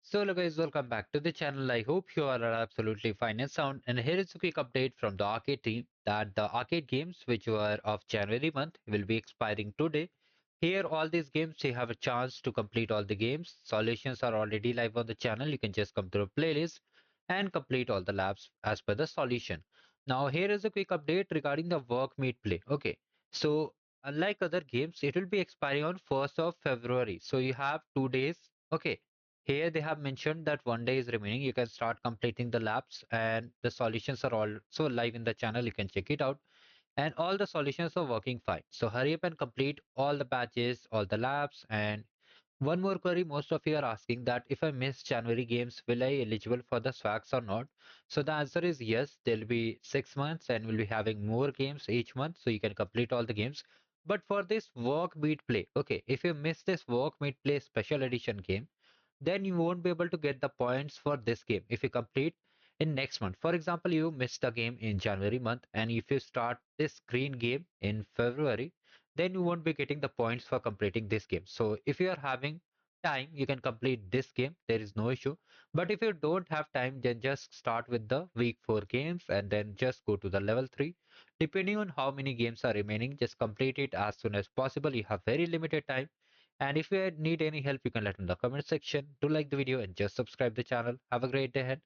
So hello guys, welcome back to the channel. I hope you all are absolutely fine and sound. And here is a quick update from the arcade team that the arcade games which were of January month will be expiring today. Here all these games you have a chance to complete all the games. Solutions are already live on the channel. You can just come through a playlist and complete all the labs as per the solution. Now here is a quick update regarding the work meet play. Okay. So unlike other games, it will be expiring on 1st of February. So you have 2 days. Okay, here they have mentioned that 1 day is remaining. You can start completing the labs and the solutions are also live in the channel. You can check it out. And all the solutions are working fine. So hurry up and complete all the batches, all the labs. And one more query most of you are asking that if I miss January games, will I eligible for the swags or not? So the answer is yes, there'll be 6 months and we'll be having more games each month. So you can complete all the games. But for this work meet play, okay, if you miss this work meet play special edition game, then you won't be able to get the points for this game if you complete in next month. For example, you missed a game in January month and if you start this green game in February, then you won't be getting the points for completing this game. So if you are having time, you can complete this game. There is no issue. But if you don't have time, then just start with the week 4 games and then just go to the level 3. Depending on how many games are remaining, just complete it as soon as possible. You have very limited time and if you need any help, you can let me know in the comment section. Do like the video and just subscribe the channel. Have a great day ahead.